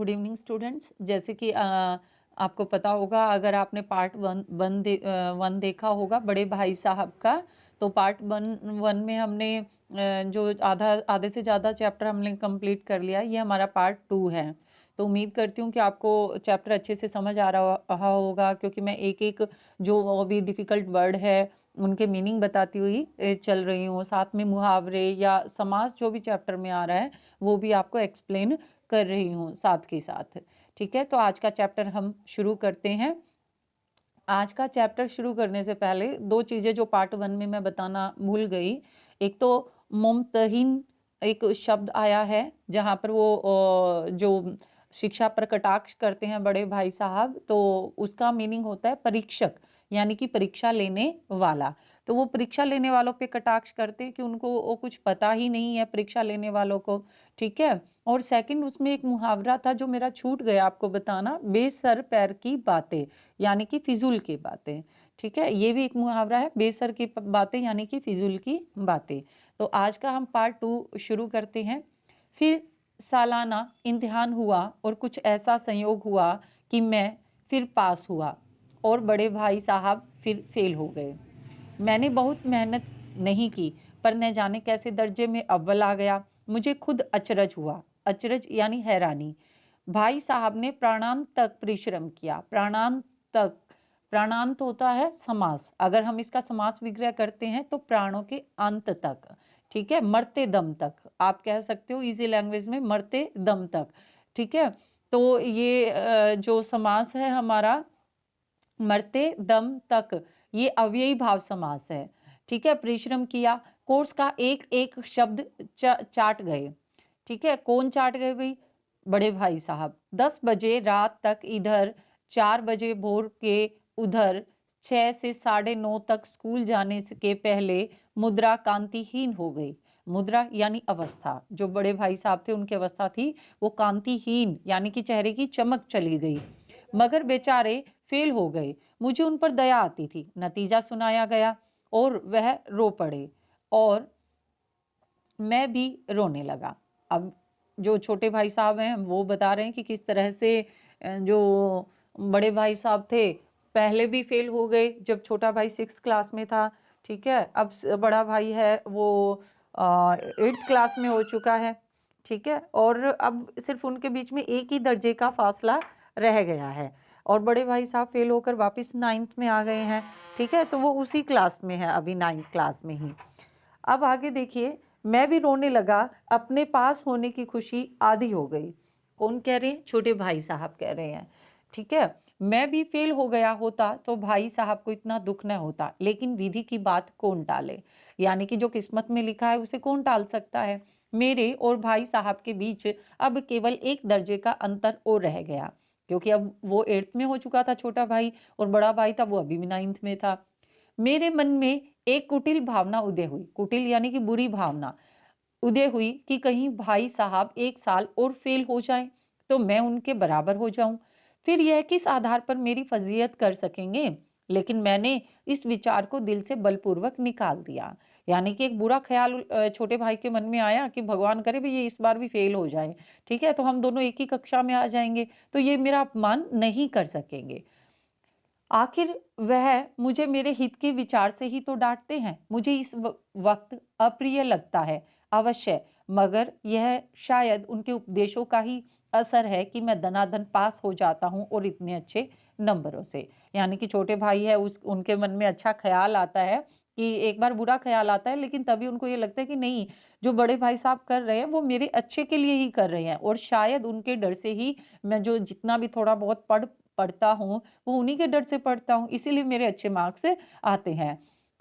Good evening students. जैसे कि आपको पता होगा, अगर आपने पार्ट वन देखा होगा बड़े भाई साहब का, तो पार्ट वन में हमने जो आधे से ज़्यादा चैप्टर हमने कंप्लीट कर लिया। ये हमारा पार्ट 2 है। तो उम्मीद करती हूँ कि आपको चैप्टर अच्छे से समझ आ रहा होगा, क्योंकि मैं एक एक जो भी डिफ़िकल्ट वर्ड है उनके मीनिंग बताती हुई चल रही हूँ। साथ में मुहावरे या समास जो भी चैप्टर में आ रहा है वो भी आपको एक्सप्लेन कर रही हूँ साथ के साथ। ठीक है, तो आज का चैप्टर हम शुरू करते हैं। आज का चैप्टर शुरू करने से पहले दो चीज़ें जो पार्ट 1 में मैं बताना भूल गई। एक तो मुमतहिन एक शब्द आया है, जहाँ पर वो जो शिक्षा पर कटाक्ष करते हैं बड़े भाई साहब, तो उसका मीनिंग होता है परीक्षक, यानी कि परीक्षा लेने वाला। तो वो परीक्षा लेने वालों पे कटाक्ष करते हैं कि उनको वो कुछ पता ही नहीं है परीक्षा लेने वालों को। ठीक है। और सेकंड, उसमें एक मुहावरा था जो मेरा छूट गया आपको बताना, बेसर पैर की बातें, यानी कि फिजूल की बातें। ठीक है, ये भी एक मुहावरा है, बेसर की बातें यानी कि फिजूल की बातें। तो आज का हम पार्ट 2 शुरू करते हैं। फिर सालाना इम्तिहान हुआ और कुछ ऐसा संयोग हुआ कि मैं फिर पास हुआ और बड़े भाई साहब फिर फेल हो गए। मैंने बहुत मेहनत नहीं की, पर न जाने कैसे दर्जे में अव्वल आ गया। मुझे खुद अचरज हुआ। अचरज यानी हैरानी। भाई साहब ने प्राणांत तक परिश्रम किया। प्राणांत तक, प्राणांत होता है समास। अगर हम इसका समास विग्रह करते हैं तो प्राणों के अंत तक। ठीक है, मरते दम तक आप कह सकते हो, इजी लैंग्वेज में मरते दम तक। ठीक है, तो ये जो समास है हमारा मरते दम तक, ये अव्ययी भाव समास है। ठीक है, परिश्रम किया, कोर्स का एक एक शब्द चाट गए। ठीक है, कौन चाट गए भाई? बड़े भाई साहब। 10 बजे रात तक इधर, 4 बजे भोर के उधर, 6 से 9:30 तक स्कूल जाने के पहले मुद्रा कांतिहीन हो गई। मुद्रा यानी अवस्था, जो बड़े भाई साहब थे उनकी अवस्था थी वो कांतिहीन, यानी कि चेहरे की चमक चली गई। मगर बेचारे फेल हो गए। मुझे उन पर दया आती थी। नतीजा सुनाया गया और वह रो पड़े और मैं भी रोने लगा। अब जो छोटे भाई साहब हैं वो बता रहे हैं कि किस तरह से जो बड़े भाई साहब थे पहले भी फेल हो गए जब छोटा भाई 6th क्लास में था। ठीक है, अब बड़ा भाई है वो 8th क्लास में हो चुका है। ठीक है, और अब सिर्फ उनके बीच में एक ही दर्जे का फासला रह गया है और बड़े भाई साहब फेल होकर वापस 9th में आ गए हैं। ठीक है, तो वो उसी क्लास में है अभी, 9th क्लास में ही। अब आगे देखिए, मैं भी रोने लगा, अपने पास होने की खुशी आधी हो गई। कौन कह रहे हैं? छोटे भाई साहब कह रहे हैं। ठीक है, मैं भी फेल हो गया होता तो भाई साहब को इतना दुख न होता, लेकिन विधि की बात कौन टाले, यानी कि जो किस्मत में लिखा है उसे कौन टाल सकता है। मेरे और भाई साहब के बीच अब केवल एक दर्जे का अंतर और रह गया, क्योंकि अब वो 8th में हो चुका था छोटा भाई और बड़ा भाई था वो अभी भी 9th में था। मेरे मन में एक कुटिल भावना उदय हुई। कुटिल यानी कि बुरी भावना उदय हुई कि कहीं भाई साहब एक साल और फेल हो जाएं तो मैं उनके बराबर हो जाऊं। फिर यह किस आधार पर मेरी फजीयत कर सकेंगे। लेकिन मैंने इस विचार को दिल से बलपूर्वक निकाल दिया। यानी कि एक बुरा ख्याल छोटे भाई के मन में आया कि भगवान करे भी ये इस बार भी फेल हो जाए। ठीक है, तो हम दोनों एक ही कक्षा में आ जाएंगे तो ये मेरा अपमान नहीं कर सकेंगे। आखिर वह मुझे मेरे हित के विचार से ही तो डांटते हैं। मुझे इस वक्त अप्रिय लगता है अवश्य, मगर यह शायद उनके उपदेशों का ही असर है कि मैं दनादन पास हो जाता हूँ और इतने अच्छे नंबरों से। यानी कि छोटे भाई है उस उनके मन में अच्छा ख्याल आता है कि एक बार बुरा ख्याल आता है, लेकिन तभी उनको ये लगता है कि नहीं, जो बड़े भाई साहब कर रहे हैं वो मेरे अच्छे के लिए ही कर रहे हैं और शायद उनके डर से ही मैं जो जितना भी थोड़ा बहुत पढ़ता हूँ वो उन्हीं के डर से पढ़ता हूँ, इसीलिए मेरे अच्छे मार्क्स आते हैं।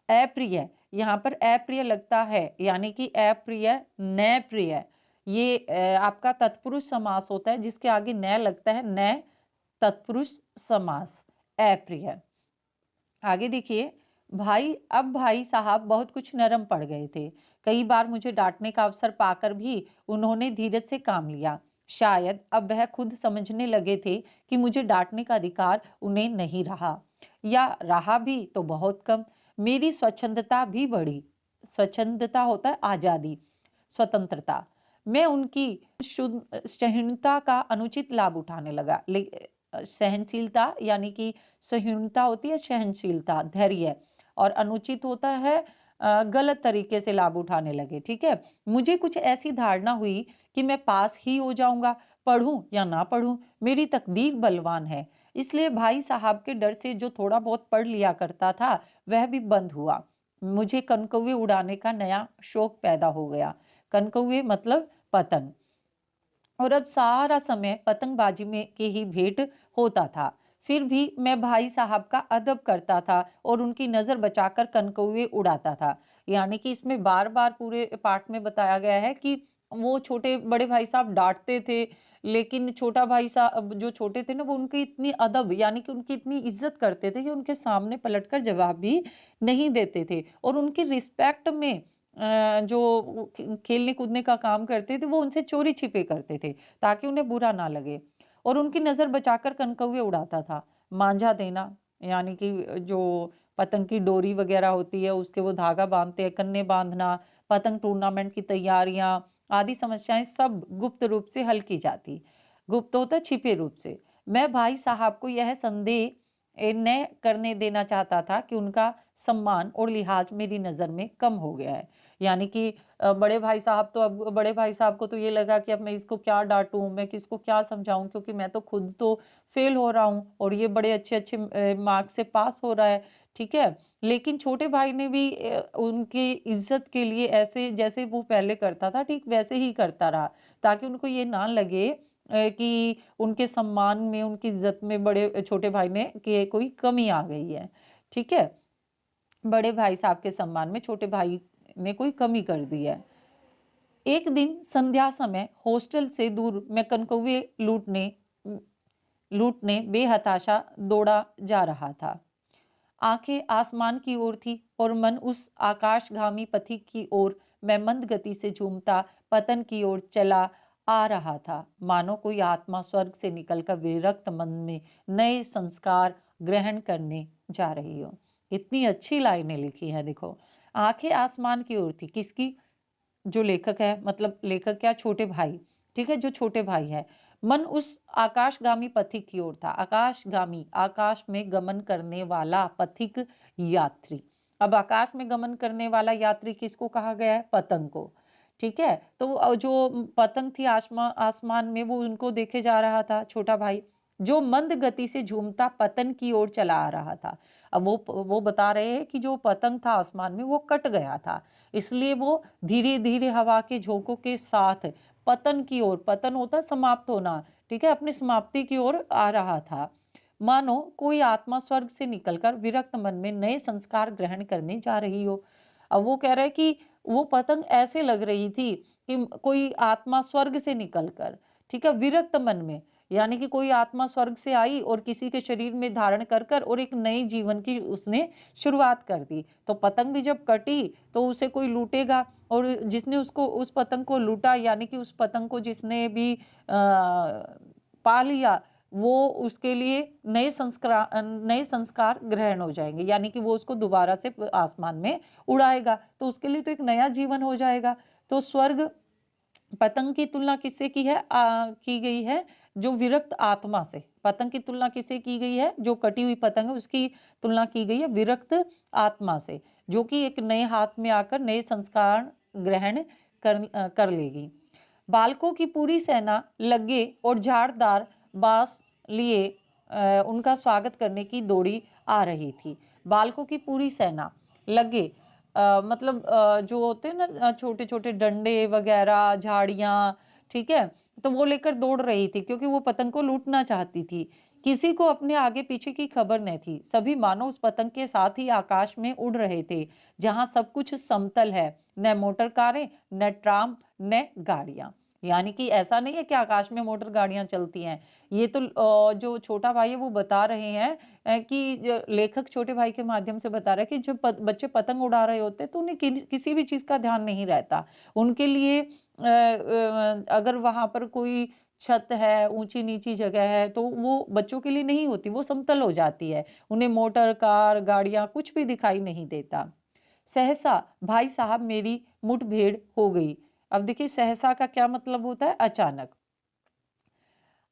अप्रिय, यहाँ पर अप्रिय लगता है, यानी कि अप्रिय न प्रिय, ये आपका तत्पुरुष समास होता है जिसके आगे न लगता है, न तत्पुरुष समास, अप्रिय। आगे देखिए, भाई साहब बहुत कुछ नरम पड़ गए थे। कई बार मुझे डांटने का अवसर पाकर भी उन्होंने धीरज से काम लिया। शायद अब वह खुद समझने लगे थे कि मुझे डांटने का अधिकार उन्हें नहीं रहा, या रहा भी तो बहुत कम। मेरी स्वच्छंदता भी बढ़ी। स्वच्छंदता होता है आजादी, स्वतंत्रता। मैं उनकी सहिष्णुता का अनुचित लाभ उठाने लगा। सहनशीलता यानी कि सहिष्णुता होती है सहनशीलता, धैर्य, और अनुचित होता है गलत तरीके से लाभ उठाने लगे, ठीक है। मुझे कुछ ऐसी धारणा हुई कि मैं पास ही हो जाऊंगा, पढ़ूं या ना पढ़ूं, मेरी तकदीर बलवान है। इसलिए भाई साहब के डर से जो थोड़ा बहुत पढ़ लिया करता था वह भी बंद हुआ। मुझे कनकौवे उड़ाने का नया शौक पैदा हो गया। कनकौवे मतलब पतंग। और अब सारा समय पतंगबाजी में के ही भेंट होता था। फिर भी मैं भाई साहब का अदब करता था और उनकी नजर बचाकर कनकौवे उड़ाता था। यानी कि इसमें बार बार पूरे पाठ में बताया गया है कि वो छोटे बड़े भाई साहब डांटते थे, लेकिन छोटा भाई साहब जो छोटे थे ना वो उनकी इतनी अदब यानी कि उनकी इतनी इज्जत करते थे कि उनके सामने पलटकर जवाब भी नहीं देते थे। और उनकी रिस्पेक्ट में जो खेलने कूदने का काम करते थे वो उनसे चोरी छिपे करते थे ताकि उन्हें बुरा ना लगे। और उनकी नजर बचाकर कनकौवे उड़ाता था। मांझा देना यानी कि जो पतंग की डोरी वगैरह होती है उसके वो धागा बांधते हैं, कन्ने बांधना, पतंग टूर्नामेंट की तैयारियां आदि समस्याएं सब गुप्त रूप से हल की जाती। गुप्त होता है छिपे रूप से। मैं भाई साहब को यह संदेह न करने देना चाहता था कि उनका सम्मान और लिहाज मेरी नजर में कम हो गया है। यानी कि बड़े भाई साहब तो अब बड़े भाई साहब को तो ये लगा कि अब मैं इसको क्या डांटूं, मैं किसको क्या समझाऊं, क्योंकि मैं तो खुद तो फेल हो रहा हूं और ये बड़े अच्छे अच्छे मार्क्स से पास हो रहा है, ठीक है। लेकिन छोटे भाई ने भी उनकी इज्जत के लिए ऐसे जैसे वो पहले करता था ठीक वैसे ही करता रहा, ताकि उनको ये ना लगे कि उनके सम्मान में उनकी इज्जत में बड़े छोटे भाई ने कि कोई कमी आ गई है, ठीक है। बड़े भाई साहब के सम्मान में छोटे भाई ने कोई कमी कर दी है। एक दिन संध्या समय हॉस्टल से दूर मैं कनकौवे लूटने बेहताशा दौड़ा जा रहा था। आंखें आसमान की ओर थी और मन उस आकाशगामी पथिक की ओर। मैं मंद गति से झूमता पतन की ओर चला आ रहा था, मानो कोई आत्मा स्वर्ग से निकलकर विरक्त मन में नए संस्कार ग्रहण करने जा रही हो। इतनी अच्छी लाइनें लिखी हैं, देखो। आंखें आसमान की ओर थी, किसकी? जो लेखक है, मतलब लेखक क्या, छोटे भाई, ठीक है, जो छोटे भाई है। मन उस आकाशगामी पथिक की ओर था। आकाशगामी, आकाश में गमन करने वाला पथिक यात्री। अब आकाश में गमन करने वाला यात्री किसको कहा गया है? पतंग को, ठीक है। तो जो पतंग थी आसमान में वो उनको देखे जा रहा था छोटा भाई, जो मंद गति से झूमता पतन की ओर चला आ रहा था। अब वो बता रहे हैं कि जो पतंग था आसमान में वो कट गया था, इसलिए वो धीरे धीरे हवा के झोंकों के साथ पतन की ओर, पतन होता समाप्त होना, ठीक है, अपनी समाप्ति की ओर आ रहा था। मानो कोई आत्मा स्वर्ग से निकलकर विरक्त मन में नए संस्कार ग्रहण करने जा रही हो। अब वो कह रहे हैं कि वो पतंग ऐसे लग रही थी कि कोई आत्मा स्वर्ग से निकलकर, ठीक है, विरक्त मन में, यानी कि कोई आत्मा स्वर्ग से आई और किसी के शरीर में धारण कर कर और एक नए जीवन की उसने शुरुआत कर दी। तो पतंग भी जब कटी तो उसे कोई लूटेगा, और जिसने उसको उस पतंग को लूटा यानी कि उस पतंग को जिसने भी पा लिया, वो उसके लिए नए संस्कार ग्रहण हो जाएंगे, यानी कि वो उसको दोबारा से आसमान में उड़ाएगा, तो उसके लिए तो एक नया जीवन हो जाएगा। तो स्वर्ग, पतंग की तुलना किससे की गई है? जो विरक्त आत्मा से। पतंग की तुलना किससे की गई है? जो कटी हुई पतंग है उसकी तुलना की गई है विरक्त आत्मा से, जो कि एक नए हाथ में आकर नए संस्कार ग्रहण कर लेगी। बालकों की पूरी सेना लगे और झाड़दार बांस लिए उनका स्वागत करने की दौड़ी आ रही थी। बालकों की पूरी सेना लगे, मतलब जो होते हैं ना छोटे छोटे डंडे वगैरह, झाड़ियाँ, ठीक है, तो वो लेकर दौड़ रही थी क्योंकि वो पतंग को लूटना चाहती थी। किसी को अपने आगे पीछे की खबर न थी। सभी मानो उस पतंग के साथ ही आकाश में उड़ रहे थे, जहां सब कुछ समतल है, न मोटर कारें, न ट्राम, न गाड़ियां। यानी कि ऐसा नहीं है कि आकाश में मोटर गाड़ियां चलती हैं। ये तो जो छोटा भाई है वो बता रहे हैं कि लेखक छोटे भाई के माध्यम से बता रहा है कि जब बच्चे पतंग उड़ा रहे होते हैं तो उन्हें किसी भी चीज का ध्यान नहीं रहता। उनके लिए अगर वहां पर कोई छत है, ऊंची नीची जगह है, तो वो बच्चों के लिए नहीं होती, वो समतल हो जाती है। उन्हें मोटर कार गाड़ियां कुछ भी दिखाई नहीं देता। सहसा भाई साहब मेरी मुठभेड़ हो गई। अब देखिए सहसा का क्या मतलब होता है? अचानक।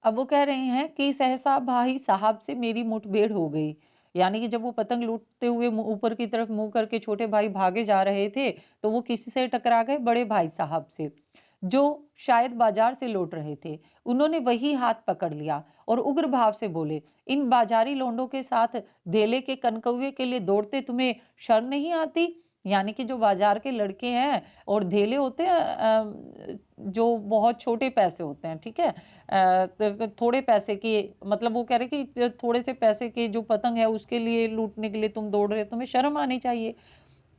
अब वो कह रहे हैं कि सहसा भाई साहब से मेरी मुठभेड़ हो गई। यानी कि जब वो पतंग लूटते हुए ऊपर की तरफ मुंह करके छोटे भाई भागे जा रहे थे, तो वो किसी से टकरा गए? बड़े भाई साहब से, जो शायद बाजार से लौट रहे थे। उन्होंने वही हाथ पकड़ लिया और उग्र भाव से बोले, इन बाजारी लोंडों के साथ धेले के कनकौवे के लिए दौड़ते तुम्हें शर्म नहीं आती? यानी कि जो बाजार के लड़के हैं और धेले होते हैं, जो बहुत छोटे पैसे होते हैं, ठीक है, थोड़े पैसे की, मतलब वो कह रहे कि थोड़े से पैसे की जो पतंग है उसके लिए लूटने के लिए तुम दौड़ रहे हो, तुम्हें शर्म आनी चाहिए।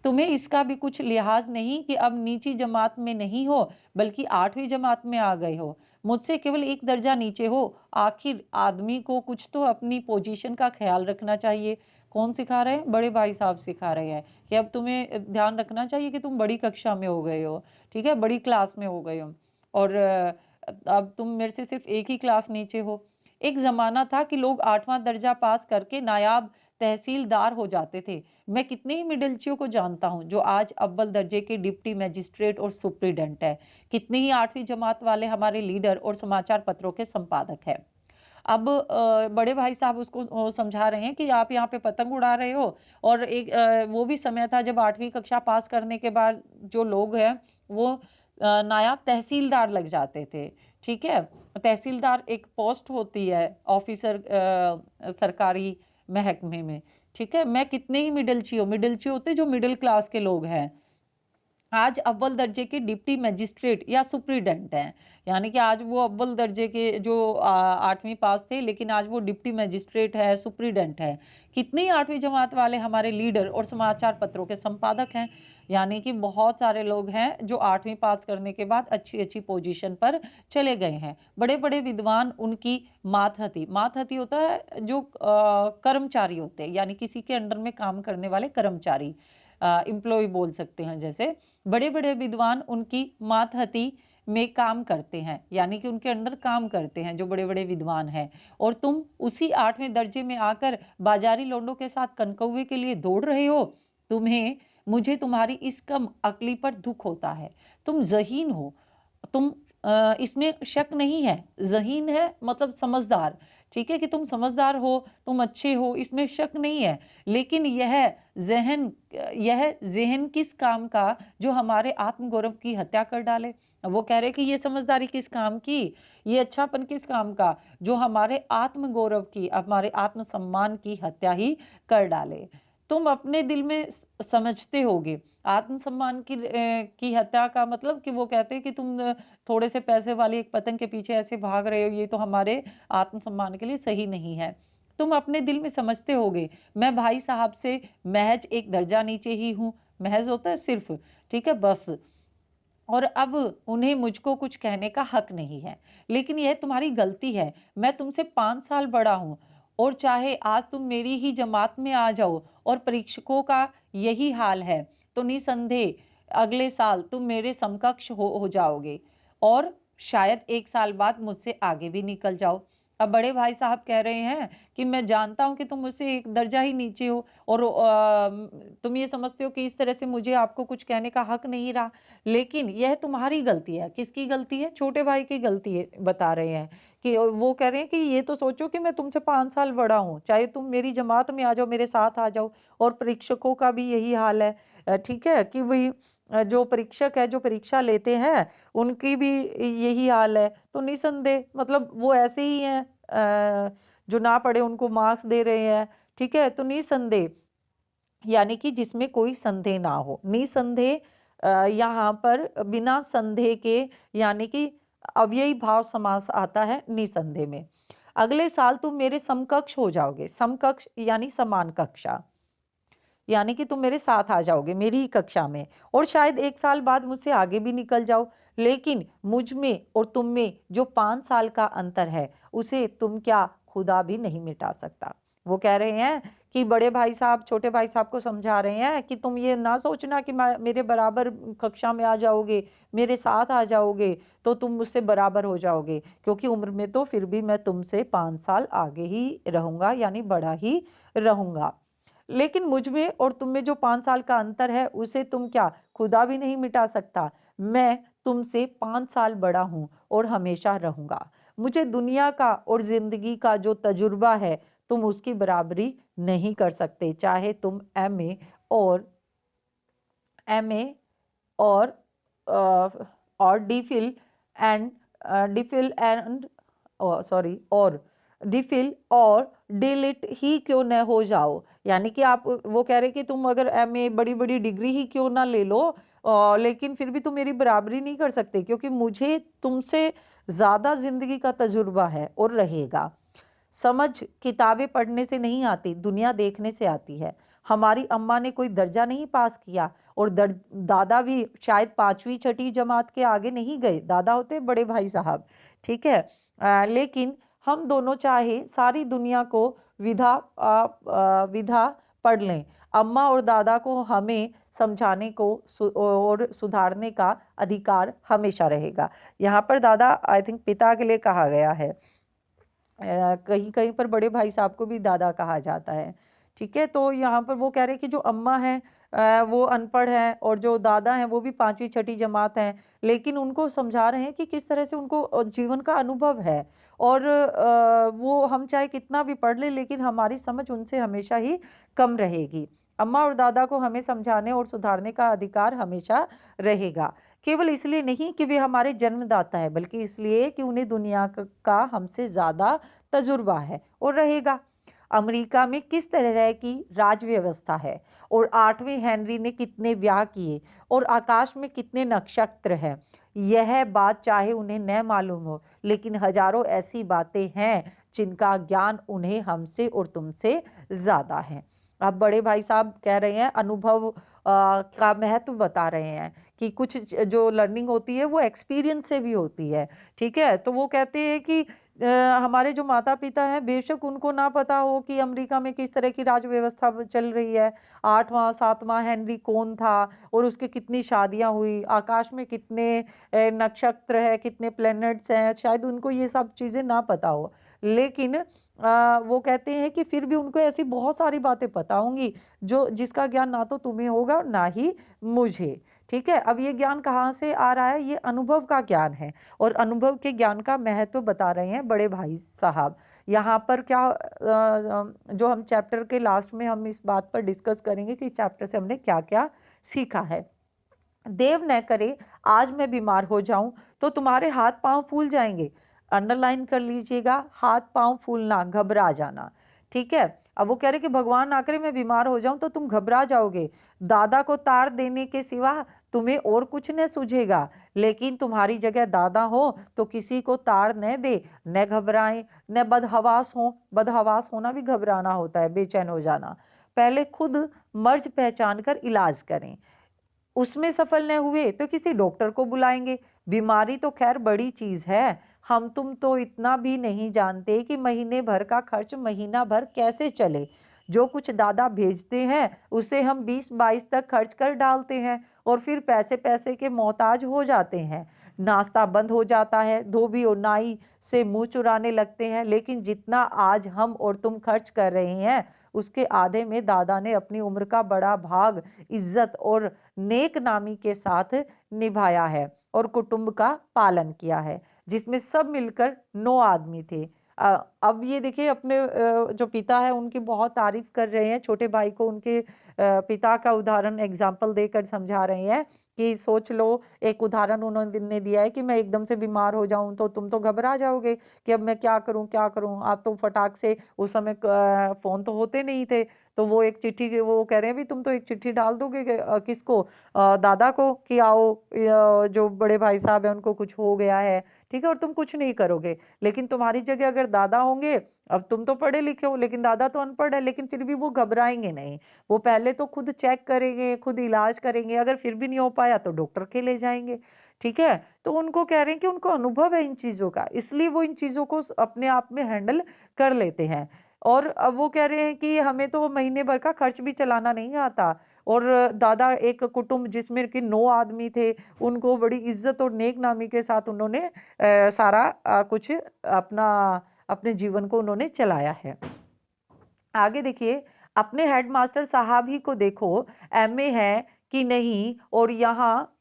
तुम्हें इसका भी कुछ लिहाज नहीं कि अब नीची जमात में नहीं हो, बल्कि 8वीं जमात में आ गए हो, मुझसे केवल एक दर्जा नीचे हो। आखिर आदमी को कुछ तो अपनी पोजीशन का ख्याल रखना चाहिए। कौन सिखा रहे हैं? बड़े भाई साहब सिखा रहे हैं कि अब तुम्हें ध्यान रखना चाहिए कि तुम बड़ी कक्षा में हो गए हो, ठीक है, बड़ी क्लास में हो गए हो, और अब तुम मेरे से सिर्फ एक ही क्लास नीचे हो। एक जमाना था कि लोग 8वां दर्जा पास करके नायाब तहसीलदार हो जाते थे। मैं कितने ही मिडिलचियों को जानता हूँ जो आज अव्वल दर्जे के डिप्टी मजिस्ट्रेट और सुप्रीडेंट है। कितने ही 8वीं जमात वाले हमारे लीडर और समाचार पत्रों के संपादक हैं। अब बड़े भाई साहब उसको समझा रहे हैं कि आप यहाँ पे पतंग उड़ा रहे हो, और एक वो भी समय था जब 8वीं कक्षा पास करने के बाद जो लोग हैं वो नायाब तहसीलदार लग जाते थे, ठीक है। तहसीलदार एक पोस्ट होती है ऑफिसर सरकारी महकमे में, ठीक है। मैं कितने ही मिडिलची होते जो मिडिल क्लास के लोग हैं, आज अव्वल दर्जे के डिप्टी मजिस्ट्रेट या सुप्रीडेंट हैं। यानी कि आज वो अव्वल दर्जे के जो 8वीं पास थे, लेकिन आज वो डिप्टी मजिस्ट्रेट है, सुप्रीडेंट है। कितने ही 8वीं जमात वाले हमारे लीडर और समाचार पत्रों के संपादक हैं। यानी कि बहुत सारे लोग हैं जो 8वीं पास करने के बाद अच्छी अच्छी पोजीशन पर चले गए हैं। बड़े बड़े विद्वान उनकी मातहती होता है जो कर्मचारी होते हैं, यानी किसी के अंडर में काम करने वाले कर्मचारी, एम्प्लॉय बोल सकते हैं। जैसे बड़े बड़े विद्वान उनकी मातहती में काम करते हैं, यानी कि उनके अंडर काम करते हैं जो बड़े बड़े विद्वान हैं, और तुम उसी 8वें दर्जे में आकर बाजारी लोंडों के साथ कनकौवे के लिए दौड़ रहे हो। तुम्हें मुझे तुम्हारी इस कम अक्ली पर दुख होता है। तुम ज़हीन हो, तुम इसमें शक नहीं है। ज़हीन है मतलब समझदार, ठीक है, कि तुम समझदार हो, तुम अच्छे हो, इसमें शक नहीं है। लेकिन यह ज़हन किस काम का जो हमारे आत्मगौरव की हत्या कर डाले। वो कह रहे कि ये समझदारी किस काम की, ये अच्छापन किस काम का जो हमारे आत्मगौरव की, हमारे आत्मसम्मान की हत्या ही कर डाले। तुम अपने दिल में समझते होगे आत्मसम्मान की हत्या का मतलब, कि वो कहते हैं कि तुम थोड़े से पैसे वाली एक पतंग के पीछे ऐसे भाग रहे हो, ये तो हमारे आत्मसम्मान के लिए सही नहीं है। तुम अपने दिल में समझते होगे मैं भाई साहब से महज एक दर्जा नीचे ही हूँ। महज होता है सिर्फ, ठीक है, बस। और अब उन्हें मुझको कुछ कहने का हक नहीं है। लेकिन यह तुम्हारी गलती है। मैं तुमसे 5 साल बड़ा हूँ, और चाहे आज तुम मेरी ही जमात में आ जाओ और परीक्षकों का यही हाल है, तो निसंदेह अगले साल तुम मेरे समकक्ष हो जाओगे, और शायद 1 साल बाद मुझसे आगे भी निकल जाओ। अब बड़े भाई साहब कह रहे हैं कि मैं जानता हूँ कि तुम मुझसे एक दर्जा ही नीचे हो, और तुम ये समझते हो कि इस तरह से मुझे आपको कुछ कहने का हक नहीं रहा। लेकिन यह तुम्हारी गलती है। किसकी गलती है? छोटे भाई की गलती है, बता रहे हैं कि वो कह रहे हैं कि ये तो सोचो कि मैं तुमसे 5 साल बड़ा हूँ, चाहे तुम मेरी जमात में आ जाओ, मेरे साथ आ जाओ, और परीक्षकों का भी यही हाल है। ठीक है, कि वही जो परीक्षक है, जो परीक्षा लेते हैं, उनकी भी यही हाल है। तो निसंदेह मतलब वो ऐसे ही हैं, जो ना पढ़े उनको मार्क्स दे रहे हैं, ठीक है। तो निसंदेह यानी कि जिसमें कोई संदेह ना हो, निसंदेह यहाँ पर बिना संदेह के, यानी कि अव्ययी भाव समास आता है निसंदेह में। अगले साल तुम मेरे समकक्ष हो जाओगे। समकक्ष यानी समान कक्षा, यानी कि तुम मेरे साथ आ जाओगे मेरी ही कक्षा में, और शायद 1 साल बाद मुझसे आगे भी निकल जाओ। लेकिन मुझ में और तुम में जो 5 साल का अंतर है, उसे तुम क्या खुदा भी नहीं मिटा सकता। वो कह रहे हैं कि बड़े भाई साहब छोटे भाई साहब को समझा रहे हैं कि तुम ये ना सोचना कि मेरे बराबर कक्षा में आ जाओगे, मेरे साथ आ जाओगे तो तुम मुझसे बराबर हो जाओगे, क्योंकि उम्र में तो फिर भी मैं तुमसे 5 साल आगे ही रहूंगा, यानी बड़ा ही रहूंगा। लेकिन मुझ में और तुम में जो 5 साल का अंतर है उसे तुम क्या खुदा भी नहीं मिटा सकता। मैं तुमसे 5 साल बड़ा हूं और हमेशा रहूंगा। मुझे दुनिया का और जिंदगी का जो तजुर्बा है तुम उसकी बराबरी नहीं कर सकते, चाहे तुम एमए और DPhil and DPhil and sorry और डीफिल और डिलिट ही क्यों न हो जाओ। यानी कि आप वो कह रहे कि तुम अगर एमए बड़ी बड़ी डिग्री ही क्यों ना ले लो, लेकिन फिर भी तुम मेरी बराबरी नहीं कर सकते, क्योंकि मुझे तुमसे ज्यादा जिंदगी का तजुर्बा है और रहेगा। समझ किताबें पढ़ने से नहीं आती, दुनिया देखने से आती है। हमारी अम्मा ने कोई दर्जा नहीं पास किया और दादा भी शायद 5वीं 6ठी जमात के आगे नहीं गए, दादा होते बड़े भाई साहब, ठीक है। लेकिन हम दोनों चाहे सारी दुनिया को विधा पढ़ लें, अम्मा और दादा को हमें समझाने को और सुधारने का अधिकार हमेशा रहेगा। यहाँ पर दादा आई थिंक पिता के लिए कहा गया है, कहीं कहीं पर बड़े भाई साहब को भी दादा कहा जाता है, ठीक है। तो यहाँ पर वो कह रहे हैं कि जो अम्मा है वो अनपढ़ है और जो दादा हैं वो भी 5वीं 6ठी जमात हैं, लेकिन उनको समझा रहे हैं कि किस तरह से उनको जीवन का अनुभव है। और वो हम चाहे कितना भी पढ़ ले लेकिन हमारी समझ उनसे हमेशा ही कम रहेगी। अम्मा और दादा को हमें समझाने और सुधारने का अधिकार हमेशा रहेगा, केवल इसलिए नहीं कि वे हमारे जन्मदाता है, बल्कि इसलिए कि उन्हें दुनिया का हमसे ज्यादा तजुर्बा है और रहेगा। अमेरिका में किस तरह की राज व्यवस्था है और 8वें हेनरी ने कितने ब्याह किए और आकाश में कितने नक्षत्र हैं, यह बात चाहे उन्हें न मालूम हो, लेकिन हजारों ऐसी बातें हैं जिनका ज्ञान उन्हें हमसे और तुमसे ज्यादा है। अब बड़े भाई साहब कह रहे हैं, अनुभव का महत्व बता रहे हैं कि कुछ जो लर्निंग होती है वो एक्सपीरियंस से भी होती है, ठीक है। तो वो कहते हैं कि हमारे जो माता पिता हैं बेशक उनको ना पता हो कि अमेरिका में किस तरह की राज व्यवस्था चल रही है, 8वां 7वां हेनरी कौन था और उसके कितनी शादियां हुई, आकाश में कितने नक्षत्र है, कितने प्लैनेट्स हैं, शायद उनको ये सब चीजें ना पता हो। लेकिन वो कहते हैं कि फिर भी उनको ऐसी बहुत सारी बातें पता होंगी जो जिसका ज्ञान ना तो तुम्हें होगा ना ही मुझे, ठीक है। अब ये ज्ञान कहाँ से आ रहा है, ये अनुभव का ज्ञान है और अनुभव के ज्ञान का महत्व बता रहे हैं बड़े भाई साहब। यहाँ पर क्या जो हम चैप्टर के लास्ट में हम इस बात पर डिस्कस करेंगे कि इस चैप्टर से हमने क्या क्या सीखा है। देव न करे आज मैं बीमार हो जाऊं तो तुम्हारे हाथ पांव फूल जाएंगे। अंडरलाइन कर लीजिएगा, हाथ पांव फूलना, घबरा जाना, ठीक है। अब वो कह रहे कि भगवान ना करे मैं बीमार हो जाऊं तो तुम घबरा जाओगे, दादा को तार देने के सिवा तुम्हें और कुछ न सूझेगा, लेकिन तुम्हारी जगह दादा हो तो किसी को तार न दे, न घबराए न बदहवास हो। बदहवास होना भी घबराना होता है, बेचैन हो जाना। पहले खुद मर्ज पहचान कर इलाज करें, उसमें सफल न हुए तो किसी डॉक्टर को बुलाएंगे। बीमारी तो खैर बड़ी चीज है, हम तुम तो इतना भी नहीं जानते कि महीने भर का खर्च महीना भर कैसे चले। जो कुछ दादा भेजते हैं उसे हम 20-22 तक खर्च कर डालते हैं और फिर पैसे पैसे के मोहताज हो जाते हैं। नाश्ता बंद हो जाता है, धोबी और नाई से मुंह चुराने लगते हैं, लेकिन जितना आज हम और तुम खर्च कर रहे हैं उसके आधे में दादा ने अपनी उम्र का बड़ा भाग इज्जत और नेक नामी के साथ निभाया है और कुटुंब का पालन किया है, जिसमें सब मिलकर 9 आदमी थे। अब ये देखिए अपने जो पिता है उनकी बहुत तारीफ कर रहे हैं, छोटे भाई को उनके पिता का उदाहरण एग्जाम्पल देकर समझा रहे हैं कि सोच लो, एक उदाहरण उन्होंने दिया है कि मैं एकदम से बीमार हो जाऊं तो तुम तो घबरा जाओगे कि अब मैं क्या करूं क्या करूं। आप तो फटाक से, उस समय फोन तो होते नहीं थे, तो वो एक चिट्ठी, वो कह रहे हैं भी तुम तो एक चिट्ठी डाल दोगे किसको, दादा को, कि आओ जो बड़े भाई साहब है उनको कुछ हो गया है, ठीक है, और तुम कुछ नहीं करोगे। लेकिन तुम्हारी जगह अगर दादा होंगे, अब तुम तो पढ़े लिखे हो लेकिन दादा तो अनपढ़ है, लेकिन फिर भी वो घबराएंगे नहीं, वो पहले तो खुद चेक करेंगे, खुद इलाज करेंगे, अगर फिर भी नहीं हो पाया तो डॉक्टर के ले जाएंगे, ठीक है। तो उनको कह रहे हैं कि उनको अनुभव है इन चीजों का, इसलिए वो इन चीजों को अपने आप में हैंडल कर लेते हैं। और अब वो कह रहे हैं कि हमें तो महीने भर का खर्च भी चलाना नहीं आता, और दादा एक कुटुंब जिसमें कि 9 आदमी थे उनको बड़ी इज्जत और नेक नामी के साथ उन्होंने सारा कुछ अपना अपने जीवन को उन्होंने चलाया है। आगे देखिए, अपने हेडमास्टर साहब ही को देखो, एमए है कि नहीं, और यहाँ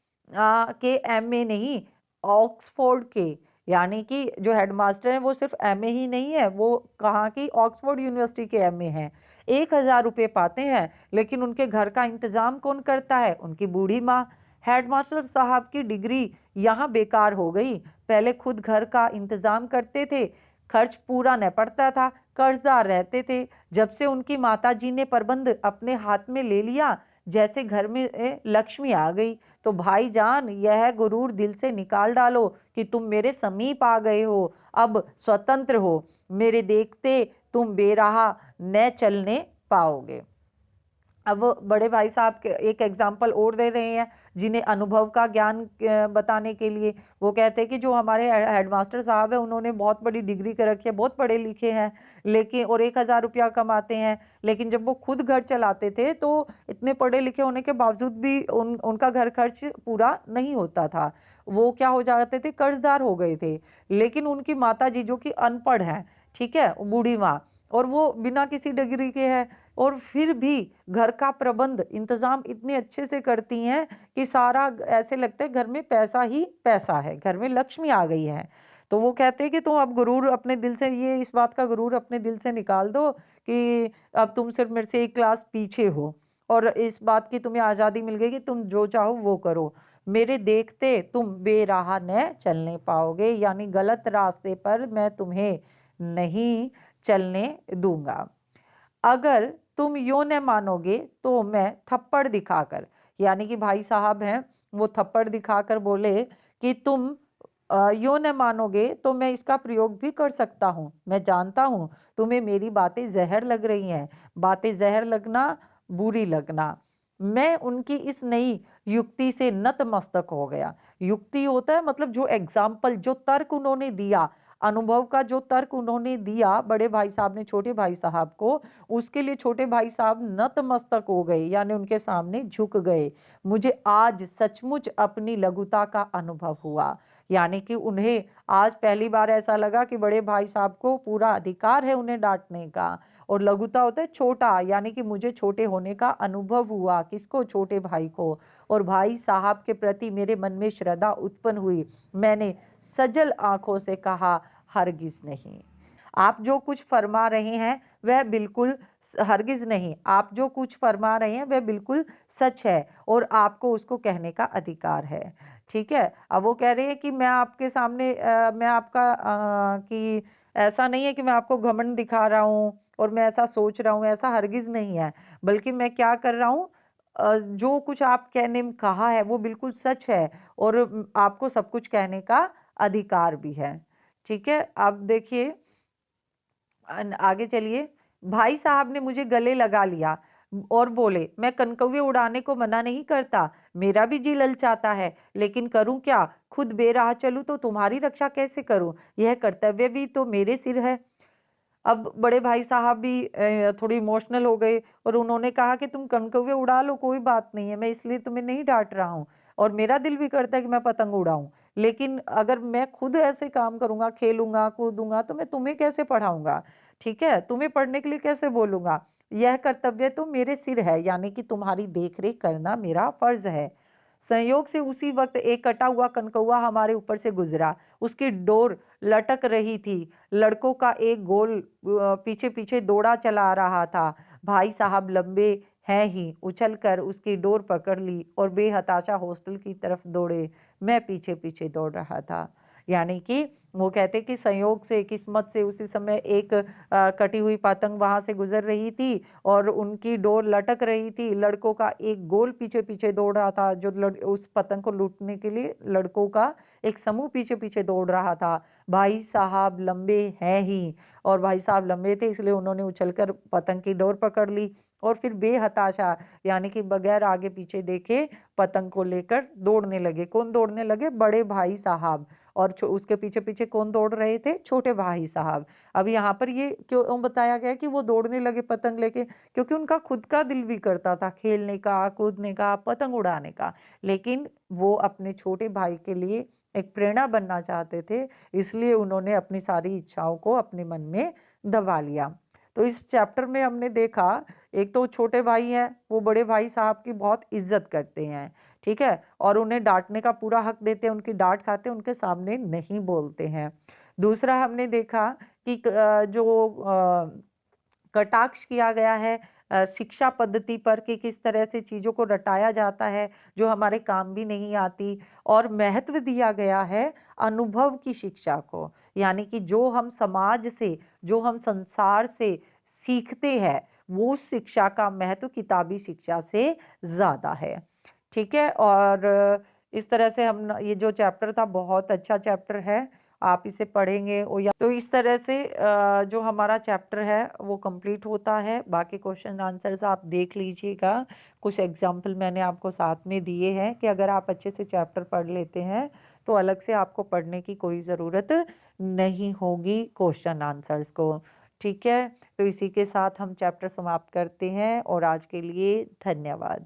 के एमए नहीं, ऑक्सफोर्ड के, यानी कि जो हेडमास्टर हैं वो सिर्फ एमए ही नहीं है, वो कहाँ की, ऑक्सफोर्ड यूनिवर्सिटी के एमए हैं। 1,000 रुपये पाते हैं, लेकिन उनके घर का इंतजाम कौन करता है? उनकी बूढ़ी माँ। हेडमास्टर साहब की डिग्री यहाँ बेकार हो गई। पहले खुद घर का इंतजाम करते थे, खर्च पूरा न पड़ता था, कर्जदार रहते थे। जब से उनकी माताजी ने प्रबंध अपने हाथ में ले लिया, जैसे घर में लक्ष्मी आ गई। तो भाईजान, यह गुरूर दिल से निकाल डालो कि तुम मेरे समीप आ गए हो, अब स्वतंत्र हो। मेरे देखते तुम बेराह न चलने पाओगे। अब बड़े भाई साहब के एक एग्जाम्पल और दे रहे हैं, जिन्हें अनुभव का ज्ञान बताने के लिए। वो कहते हैं कि जो हमारे हेडमास्टर साहब है, उन्होंने बहुत बड़ी डिग्री कर रखी है, बहुत पढ़े लिखे हैं, लेकिन और 1,000 रुपया कमाते हैं, लेकिन जब वो खुद घर चलाते थे तो इतने पढ़े लिखे होने के बावजूद भी उनका घर खर्च पूरा नहीं होता था। वो क्या हो जाते थे? कर्जदार हो गए थे। लेकिन उनकी माता जी, जो कि अनपढ़ है, ठीक है, बूढ़ी माँ, और वो बिना किसी डिग्री के है, और फिर भी घर का प्रबंध इंतजाम इतने अच्छे से करती हैं कि सारा ऐसे लगता है घर में पैसा ही पैसा है, घर में लक्ष्मी आ गई है। तो वो कहते हैं कि तुम अब गुरूर अपने दिल से, ये इस बात का गुरूर अपने दिल से निकाल दो कि अब तुम सिर्फ मेरे से एक क्लास पीछे हो, और इस बात की तुम्हें आज़ादी मिल गई कि तुम जो चाहो वो करो। मेरे देखते तुम बेराह न चलने पाओगे, यानी गलत रास्ते पर मैं तुम्हें नहीं चलने दूंगा। अगर तुम यो न मानोगे तो मैं थप्पड़ दिखाकर, यानी कि भाई साहब हैं, वो थप्पड़ दिखाकर बोले कि तुम यो न मानोगे तो मैं इसका प्रयोग भी कर सकता हूँ। मैं जानता हूँ तुम्हें मेरी बातें जहर लग रही हैं, बातें जहर लगना, बुरी लगना। मैं उनकी इस नई युक्ति से नतमस्तक हो गया। युक्ति होता है मतलब जो एग्जाम्पल, जो तर्क उन्होंने दिया, अनुभव का जो तर्क उन्होंने दिया बड़े भाई साहब ने छोटे भाई साहब को, उसके लिए छोटे भाई साहब नतमस्तक हो गए, यानी उनके सामने झुक गए। मुझे आज सचमुच अपनी लघुता का अनुभव हुआ, यानी कि उन्हें आज पहली बार ऐसा लगा कि बड़े भाई साहब को पूरा अधिकार है उन्हें डांटने का। और लघुता होता है छोटा, यानी कि मुझे छोटे होने का अनुभव हुआ। किसको? छोटे भाई को। और भाई साहब के प्रति मेरे मन में श्रद्धा उत्पन्न हुई। मैंने सजल आंखों से कहा, हरगिज नहीं। आप जो कुछ फरमा रहे हैं वह बिल्कुल हरगिज नहीं, आप जो कुछ फरमा रहे हैं वह बिल्कुल सच है, और आपको उसको कहने का अधिकार है। ठीक है। अब वो कह रहे हैं कि मैं आपके सामने मैं आपका कि ऐसा नहीं है कि मैं आपको घमंड दिखा रहा हूँ और मैं ऐसा सोच रहा हूँ, ऐसा हरगिज नहीं है। बल्कि मैं क्या कर रहा हूँ, जो कुछ आप कहने में कहा है वो बिल्कुल सच है, और आपको सब कुछ कहने का अधिकार भी है। ठीक है। अब देखिए, आगे चलिए। भाई साहब ने मुझे गले लगा लिया और बोले, मैं कनकौवे उड़ाने को मना नहीं करता, मेरा भी जी ललचाता है, लेकिन करूं क्या? खुद बेराह चलूं तो तुम्हारी रक्षा कैसे करूं? यह कर्तव्य भी तो मेरे सिर है। अब बड़े भाई साहब भी थोड़ी इमोशनल हो गए, और उन्होंने कहा कि तुम कनकौवे उड़ा लो, कोई बात नहीं है, मैं इसलिए तुम्हें नहीं डांट रहा हूँ, और मेरा दिल भी करता है कि मैं पतंग उड़ाऊं, लेकिन अगर मैं खुद ऐसे काम करूंगा, खेलूंगा कूदूंगा, तो मैं तुम्हें कैसे पढ़ाऊंगा? ठीक है, तुम्हें पढ़ने के लिए कैसे बोलूंगा? यह कर्तव्य तो मेरे सिर है, यानी कि तुम्हारी देख रेख करना मेरा फर्ज है। संयोग से उसी वक्त एक कटा हुआ कनकौआ हमारे ऊपर से गुजरा। उसकी डोर लटक रही थी। लड़कों का एक गोल पीछे पीछे दौड़ा चला रहा था। भाई साहब लंबे हैं ही, उछलकर उसकी डोर पकड़ ली और बेहताशा हॉस्टल की तरफ दौड़े। मैं पीछे पीछे दौड़ रहा था। यानी कि वो कहते कि संयोग से, किस्मत से उसी समय एक कटी हुई पतंग वहां से गुजर रही थी, और उनकी डोर लटक रही थी। लड़कों का एक गोल पीछे पीछे दौड़ रहा था, जो उस पतंग को लूटने के लिए लड़कों का एक समूह पीछे पीछे दौड़ रहा था। भाई साहब लंबे हैं ही, और भाई साहब लंबे थे, इसलिए उन्होंने उछलकर पतंग की डोर पकड़ ली, और फिर बेहताशा, यानी कि बगैर आगे पीछे देखे पतंग को लेकर दौड़ने लगे। कौन दौड़ने लगे? बड़े भाई साहब। और उसके पीछे पीछे कौन दौड़ रहे थे? छोटे भाई साहब। अब यहाँ पर ये क्यों बताया गया कि वो दौड़ने लगे पतंग लेके? क्योंकि उनका खुद का दिल भी करता था खेलने का, कूदने का, पतंग उड़ाने का, लेकिन वो अपने छोटे भाई के लिए एक प्रेरणा बनना चाहते थे, इसलिए उन्होंने अपनी सारी इच्छाओं को अपने मन में दबा लिया। तो इस चैप्टर में हमने देखा, एक तो छोटे भाई हैं, वो बड़े भाई साहब की बहुत इज्जत करते हैं, ठीक है, और उन्हें डांटने का पूरा हक देते हैं, उनकी डांट खाते हैं, उनके सामने नहीं बोलते हैं। दूसरा हमने देखा कि जो कटाक्ष किया गया है शिक्षा पद्धति पर, कि किस तरह से चीज़ों को रटाया जाता है जो हमारे काम भी नहीं आती, और महत्व दिया गया है अनुभव की शिक्षा को, यानी कि जो हम समाज से, जो हम संसार से सीखते हैं, वो शिक्षा का महत्व किताबी शिक्षा से ज़्यादा है। ठीक है, और इस तरह से हम ये जो चैप्टर था बहुत अच्छा चैप्टर है, आप इसे पढ़ेंगे और या तो इस तरह से जो हमारा चैप्टर है वो कंप्लीट होता है। बाकी क्वेश्चन आंसर्स आप देख लीजिएगा, कुछ एग्जाम्पल मैंने आपको साथ में दिए हैं कि अगर आप अच्छे से चैप्टर पढ़ लेते हैं तो अलग से आपको पढ़ने की कोई ज़रूरत नहीं होगी क्वेश्चन आंसर्स को। ठीक है, तो इसी के साथ हम चैप्टर समाप्त करते हैं और आज के लिए धन्यवाद।